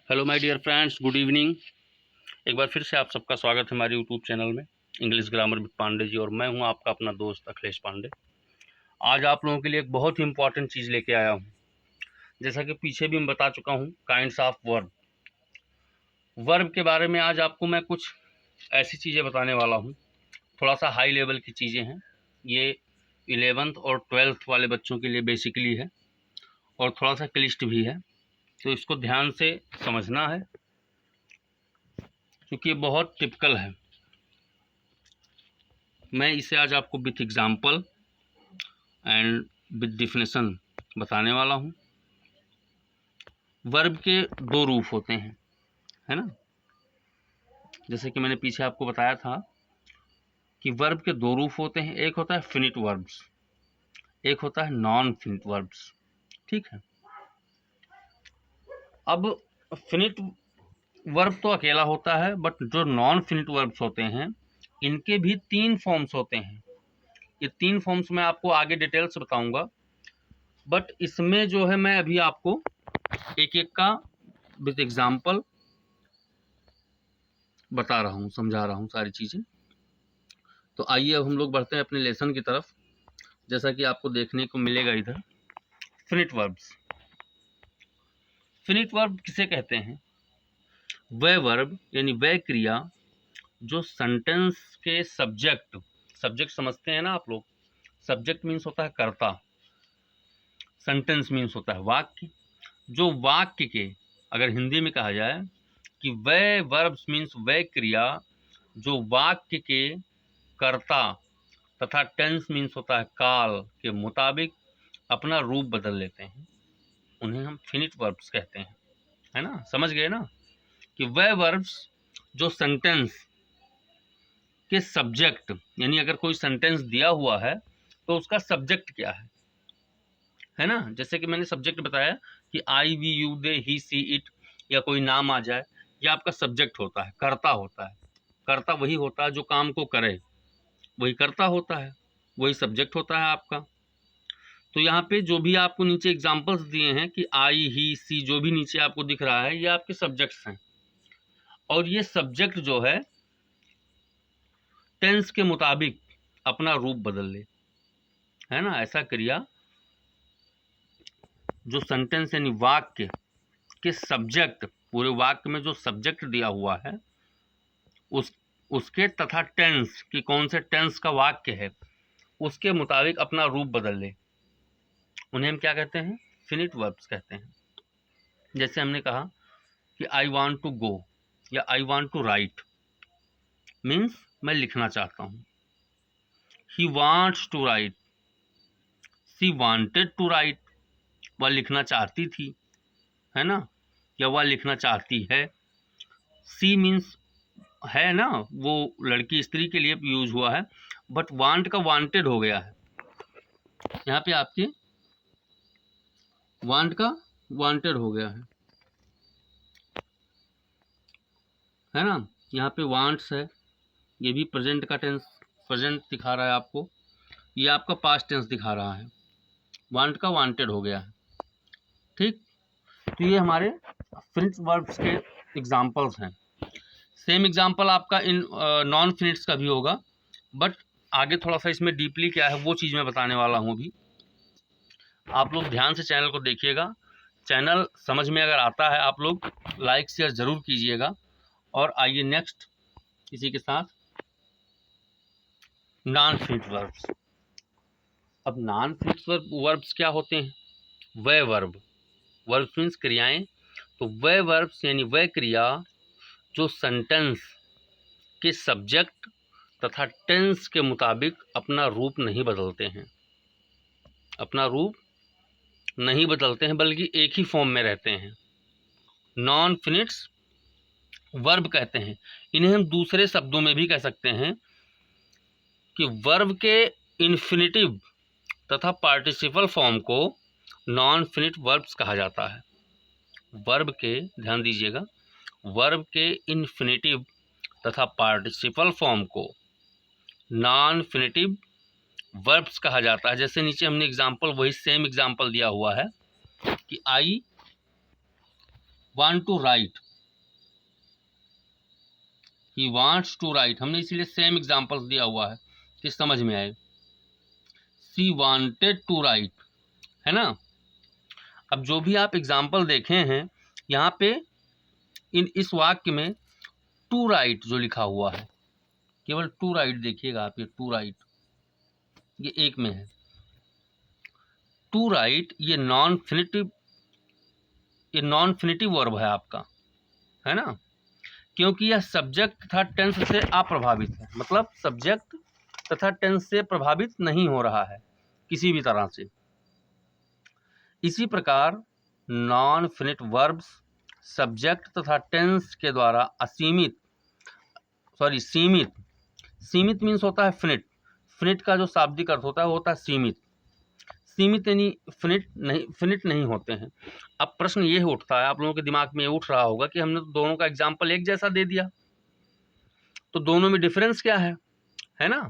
Hello my dear friends, good evening. एक बार फिर से आप सबका स्वागत है हमारे यूट्यूब चैनल में English grammar with Pandey ji. और मैं हूं आपका अपना दोस्त अखिलेश पांडे। आज आप लोगों के लिए एक बहुत ही इंपॉर्टेंट चीज़ लेके आया हूं। जैसा कि पीछे भी मैं बता चुका हूं, काइंड्स ऑफ वर्ब। वर्ब के बारे में आज आपको मैं कुछ ऐसी चीज़ें बताने वाला हूँ, थोड़ा सा हाई लेवल की चीज़ें हैं। ये 11th और 12th वाले बच्चों के लिए बेसिकली है और थोड़ा सा क्लिष्ट भी है, तो इसको ध्यान से समझना है क्योंकि ये बहुत टिपिकल है। मैं इसे आज आपको with example and with definition बताने वाला हूँ। वर्ब के दो रूप होते हैं, है ना। जैसे कि मैंने पीछे आपको बताया था कि वर्ब के दो रूप होते हैं, एक होता है फिनिट वर्ब्स, एक होता है नॉन फिनिट वर्ब्स। ठीक है। अब फिनिट वर्ब तो अकेला होता है, बट जो नॉन फिनिट वर्ब्स होते हैं इनके भी तीन फॉर्म्स होते हैं। ये तीन फॉर्म्स मैं आपको आगे डिटेल से बताऊंगा, बट इसमें जो है मैं अभी आपको एक एक का विद एग्जाम्पल बता रहा हूँ, समझा रहा हूँ सारी चीज़ें। तो आइए अब हम लोग बढ़ते हैं अपने लेसन की तरफ। जैसा कि आपको देखने को मिलेगा इधर, फिनिट वर्ब्स। फिनिट वर्ब किसे कहते हैं? वह वर्ब यानी वह क्रिया जो सेंटेंस के सब्जेक्ट, सब्जेक्ट समझते हैं ना आप लोग। सब्जेक्ट मीन्स होता है कर्ता, सेंटेंस मीन्स होता है वाक्य। जो वाक्य के, अगर हिंदी में कहा जाए कि वह वर्ब्स मीन्स वह क्रिया जो वाक्य के कर्ता तथा टेंस मीन्स होता है काल के मुताबिक अपना रूप बदल लेते हैं, उन्हें हम फिनिट वर्ब्स कहते हैं। है ना, समझ गए ना कि वह वर्ब्स जो सेंटेंस के सब्जेक्ट, यानी अगर कोई सेंटेंस दिया हुआ है तो उसका सब्जेक्ट क्या है ना। जैसे कि मैंने सब्जेक्ट बताया कि I we you they he she it, या कोई नाम आ जाए, यह आपका सब्जेक्ट होता है, कर्ता होता है। कर्ता वही होता है जो काम को करे, वही कर्ता होता है, वही सब्जेक्ट होता है आपका। तो यहाँ पे जो भी आपको नीचे एग्जांपल्स दिए हैं कि आई ही सी, जो भी नीचे आपको दिख रहा है, ये आपके सब्जेक्ट्स हैं। और ये सब्जेक्ट जो है टेंस के मुताबिक अपना रूप बदल ले, है ना। ऐसा क्रिया जो सेंटेंस यानी वाक्य के सब्जेक्ट, पूरे वाक्य में जो सब्जेक्ट दिया हुआ है उस उसके तथा टेंस कि कौन से टेंस का वाक्य है उसके मुताबिक अपना रूप बदल ले, उन्हें हम क्या कहते हैं? फिनिट वर्ब्स कहते हैं। जैसे हमने कहा कि आई वांट टू गो या I want to write, means मैं लिखना चाहता हूँ। He wants to write, she wanted to write, वह लिखना चाहती थी, है ना, या वह लिखना चाहती है। सी मीन्स है ना, वो लड़की स्त्री के लिए यूज हुआ है, बट वांट का वांटेड हो गया है। यहाँ पे आपके वांट का वांटेड हो गया है ना। यहाँ पे वांट्स है, ये भी प्रेजेंट का टेंस, प्रेजेंट दिखा रहा है आपको, ये आपका पास्ट टेंस दिखा रहा है, वांट का वांटेड हो गया है। ठीक, तो ये हमारे फिनिट वर्ब्स के एग्जांपल्स हैं। सेम एग्जांपल आपका इन नॉन फिनिट्स का भी होगा, बट आगे थोड़ा सा इसमें डीपली क्या है वो चीज़ मैं बताने वाला हूँ अभी। आप लोग ध्यान से चैनल को देखिएगा। चैनल समझ में अगर आता है आप लोग लाइक शेयर ज़रूर कीजिएगा। और आइए नेक्स्ट इसी के साथ नॉन फिनिट वर्ब्स। अब नॉन फिनिट वर्ब्स क्या होते हैं? वह वर्ब, वर्ब्स मीन्स क्रियाएं, तो वह वर्ब्स यानी वह क्रिया जो सेंटेंस के सब्जेक्ट तथा टेंस के मुताबिक अपना रूप नहीं बदलते हैं, अपना रूप नहीं बदलते हैं बल्कि एक ही फॉर्म में रहते हैं, नॉन फिनिट्स वर्ब कहते हैं। इन्हें हम दूसरे शब्दों में भी कह सकते हैं कि वर्ब के इन्फिनिटिव तथा पार्टिसिपल फॉर्म को नॉन फिनिट वर्ब्स कहा जाता है। वर्ब के, ध्यान दीजिएगा, वर्ब के इन्फिनिटिव तथा पार्टिसिपल फॉर्म को नॉन फिनिटिव वर्ब्स कहा जाता है। जैसे नीचे हमने एग्जांपल, वही सेम एग्जांपल दिया हुआ है कि I want to write, he wants to write, हमने इसीलिए सेम एग्जांपल्स दिया हुआ है कि समझ में आए। शी वांटेड टू राइट, है ना। अब जो भी आप एग्जाम्पल देखे हैं यहाँ पे इस वाक्य में टू राइट जो लिखा हुआ है, केवल टू राइट देखिएगा आप, ये टू राइट ये एक में है। टू राइट ये नॉन फिनिटिव वर्ब है आपका, है ना, क्योंकि यह सब्जेक्ट तथा टेंस से अप्रभावित है, मतलब सब्जेक्ट तथा टेंस से प्रभावित नहीं हो रहा है किसी भी तरह से। इसी प्रकार नॉन फिनिट वर्ब्स सब्जेक्ट तथा टेंस के द्वारा सीमित मीन्स होता है फिनिट, फिनिट का जो शाब्दिक अर्थ होता है वो होता है सीमित यानी फिनिट नहीं होते हैं। अब प्रश्न ये उठता है, आप लोगों के दिमाग में ये उठ रहा होगा कि हमने तो दोनों का एग्जाम्पल एक जैसा दे दिया, तो दोनों में डिफरेंस क्या है ना,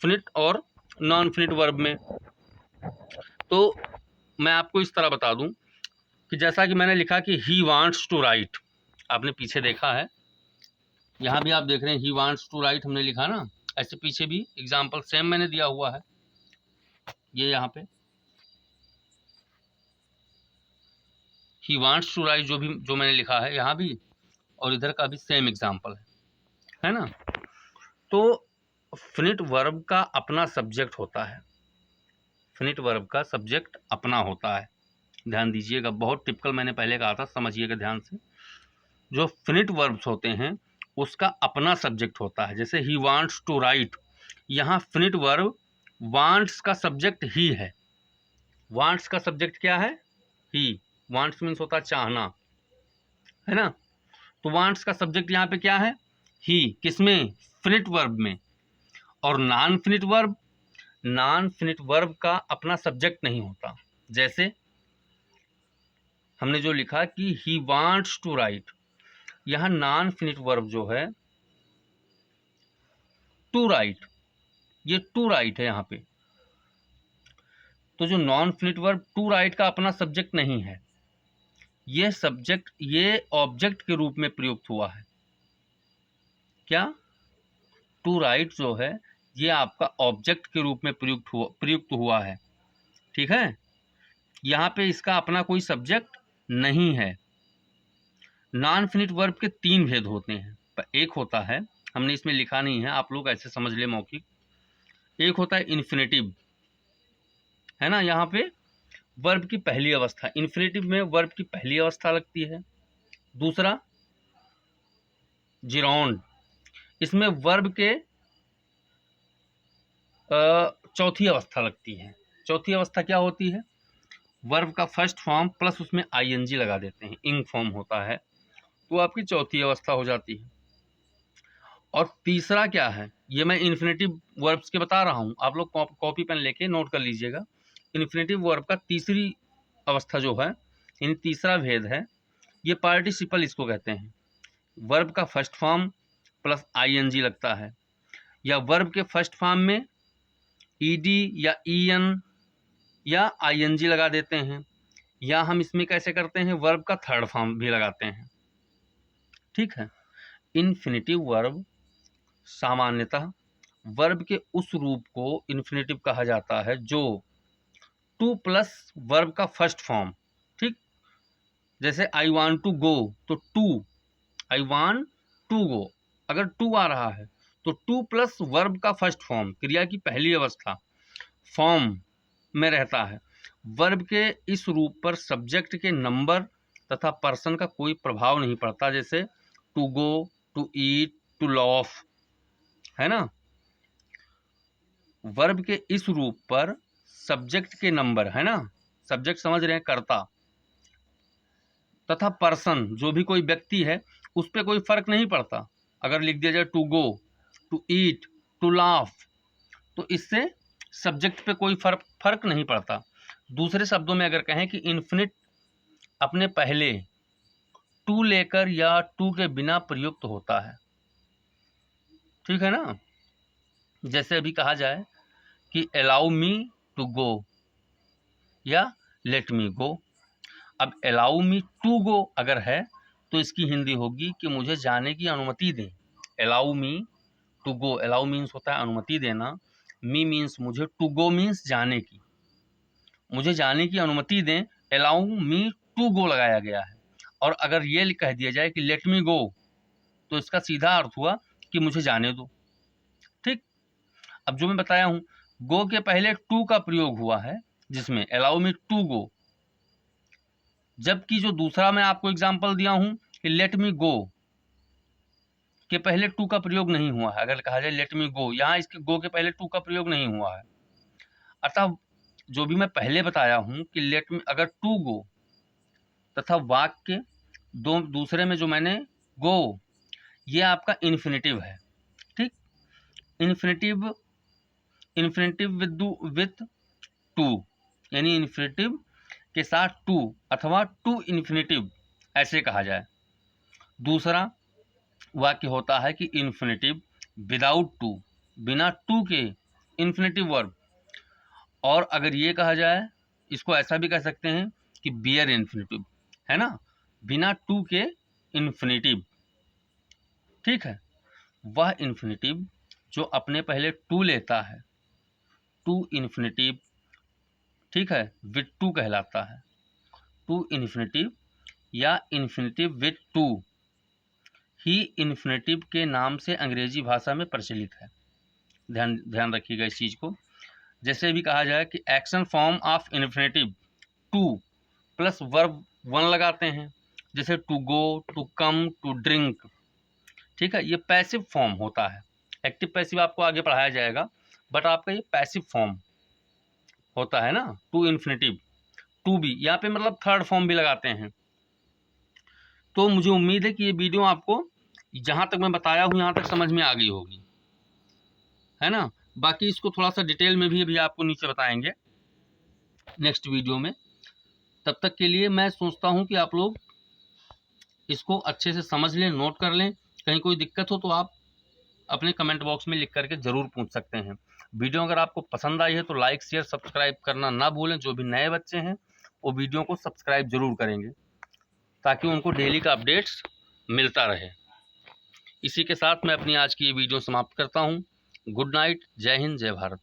फिनिट और नॉन फिनिट वर्ब में। तो मैं आपको इस तरह बता दूं कि जैसा कि मैंने लिखा कि ही वांट्स टू राइट, आपने पीछे देखा है, यहाँ भी आप देख रहे हैं ही वांट्स टू राइट हमने लिखा ना, ऐसे पीछे भी एग्जाम्पल सेम मैंने दिया हुआ है, ये यहाँ पे ही वांट्स टू राइट जो मैंने लिखा है यहाँ भी, और इधर का भी सेम एग्जाम्पल है ना। तो फिनिट वर्ब का अपना सब्जेक्ट होता है, फिनिट वर्ब का सब्जेक्ट अपना होता है, ध्यान दीजिएगा, बहुत टिपिकल मैंने पहले कहा था, समझिएगा ध्यान से। जो फिनिट वर्ब्स होते हैं उसका अपना सब्जेक्ट होता है, जैसे ही वांट्स टू राइट, यहाँ फिनिट वर्ब वांट्स का सब्जेक्ट ही है, वांट्स का सब्जेक्ट क्या है, ही, वांट्स मीन्स होता है चाहना, है ना, तो वांट्स का सब्जेक्ट यहाँ पे क्या है, ही, किसमें, फिनिट वर्ब में। और नॉन फिनिट वर्ब का अपना सब्जेक्ट नहीं होता, जैसे हमने जो लिखा कि ही वांट्स टू राइट, यहाँ नॉन फिनिट वर्ब जो है टू राइट, ये टू राइट है यहाँ पे, तो जो non finite verb to write का अपना सब्जेक्ट नहीं है, ये सब्जेक्ट ये ऑब्जेक्ट के रूप में प्रयुक्त हुआ है, क्या, टू राइट जो है ये आपका ऑब्जेक्ट के रूप में प्रयुक्त हुआ है, ठीक है। यहाँ पे इसका अपना कोई सब्जेक्ट नहीं है। नॉन फिनिट वर्ब के तीन भेद होते हैं, एक होता है, हमने इसमें लिखा नहीं है, आप लोग ऐसे समझ ले मौखिक, एक होता है इन्फिनेटिव, है ना, यहाँ पे वर्ब की पहली अवस्था, इन्फिनेटिव में वर्ब की पहली अवस्था लगती है। दूसरा जिरोंड, इसमें वर्ब के चौथी अवस्था लगती है। चौथी अवस्था क्या होती है, वर्ब का फर्स्ट फॉर्म प्लस उसमें आईएनजी लगा देते हैं, इंग फॉर्म होता है, तो आपकी चौथी अवस्था हो जाती है। और तीसरा क्या है, ये मैं इन्फिनेटिव वर्ब्स के बता रहा हूँ, आप लोग कॉपी पेन लेके नोट कर लीजिएगा। इन्फिनेटिव वर्ब का तीसरी अवस्था जो है, इन तीसरा भेद है, ये पार्टिसिपल इसको कहते हैं, वर्ब का फर्स्ट फॉर्म प्लस आईएनजी लगता है, या वर्ब के फर्स्ट फॉर्म में ईडी या ईएन या आईएनजी लगा देते हैं, या हम इसमें कैसे करते हैं, वर्ब का थर्ड फॉर्म भी लगाते हैं, ठीक है। इन्फिनेटिव वर्ब सामान्यतः वर्ब के उस रूप को इन्फिनेटिव कहा जाता है जो टू प्लस वर्ब का फर्स्ट फॉर्म, ठीक, जैसे आई वांट टू गो, तो to, I want to go, अगर टू आ रहा है तो टू प्लस वर्ब का फर्स्ट फॉर्म, क्रिया की पहली अवस्था फॉर्म में रहता है। वर्ब के इस रूप पर सब्जेक्ट के नंबर तथा पर्सन का कोई प्रभाव नहीं पड़ता, जैसे to go, to eat, to laugh, है ना। वर्ब के इस रूप पर सब्जेक्ट के नंबर, है ना, सब्जेक्ट समझ रहे हैं, कर्ता, तथा पर्सन जो भी कोई व्यक्ति है उस पर कोई फर्क नहीं पड़ता। अगर लिख दिया जाए to go, to eat, to laugh, तो इससे सब्जेक्ट पे कोई फर्क नहीं पड़ता। दूसरे शब्दों में अगर कहें कि इन्फिनिट अपने पहले टू लेकर या टू के बिना प्रयुक्त होता है, ठीक है ना। जैसे अभी कहा जाए कि अलाउ मी टू गो या लेट मी गो, अब अलाउ मी टू गो अगर है तो इसकी हिंदी होगी कि मुझे जाने की अनुमति दें। Allow me to go, allow means होता है अनुमति देना, मी मीन्स मुझे, टू गो मीन्स जाने की, मुझे जाने की अनुमति दें, अलाउ मी टू गो लगाया गया है। और अगर ये कह दिया जाए कि लेट मी गो, तो इसका सीधा अर्थ हुआ कि मुझे जाने दो। ठीक, अब जो मैं बताया हूं, गो के पहले टू का प्रयोग हुआ है जिसमें अलाउ मी टू गो, जबकि जो दूसरा मैं आपको एग्जांपल दिया हूं कि लेट मी गो के पहले टू का प्रयोग नहीं हुआ है। अगर कहा जाए लेट मी गो, यहाँ इसके गो के पहले टू का प्रयोग नहीं हुआ है। अतः जो भी मैं पहले बताया हूं कि लेट मी, अगर टू गो तथा वाक्य दो दूसरे में जो मैंने गो, ये आपका इन्फिनेटिव है। ठीक, इन्फिनेटिव, इन्फिनेटिव विथ टू, यानी इन्फिनेटिव के साथ टू अथवा टू इन्फिनेटिव ऐसे कहा जाए। दूसरा वाक्य होता है कि इन्फिनेटिव विदाउट टू, बिना टू के इन्फिनेटिव वर्ब। और अगर ये कहा जाए, इसको ऐसा भी कह सकते हैं कि बियर इन्फिनेटिव, है ना, बिना टू के इन्फिनेटिव। ठीक है, वह इन्फिनेटिव जो अपने पहले टू लेता है, टू इन्फिनेटिव, ठीक है, विथ टू कहलाता है। टू इन्फिनेटिव या infinitive with to he infinitive के नाम से अंग्रेजी भाषा में प्रचलित है। ध्यान ध्यान रखिएगा इस चीज को। जैसे भी कहा जाए कि action form of infinitive to plus verb one लगाते हैं, जैसे to go, to come, to drink. ठीक है, ये पैसिव फॉर्म होता है। एक्टिव पैसिव आपको आगे पढ़ाया जाएगा, बट आपका ये पैसिव फॉर्म होता है ना, टू इन्फिनेटिव। टू भी यहाँ पे मतलब थर्ड फॉर्म भी लगाते हैं। तो मुझे उम्मीद है कि ये वीडियो आपको जहां तक मैं बताया हूं यहाँ तक समझ में आ गई होगी, है ना। बाकी इसको थोड़ा सा डिटेल में भी अभी आपको नीचे बताएंगे नेक्स्ट वीडियो में। तब तक के लिए मैं सोचता हूं कि आप लोग इसको अच्छे से समझ लें, नोट कर लें। कहीं कोई दिक्कत हो तो आप अपने कमेंट बॉक्स में लिख करके ज़रूर पूछ सकते हैं। वीडियो अगर आपको पसंद आई है तो लाइक शेयर सब्सक्राइब करना ना भूलें। जो भी नए बच्चे हैं वो वीडियो को सब्सक्राइब जरूर करेंगे ताकि उनको डेली का अपडेट्स मिलता रहे। इसी के साथ मैं अपनी आज की ये वीडियो समाप्त करता हूँ। गुड नाइट, जय हिंद, जय भारत।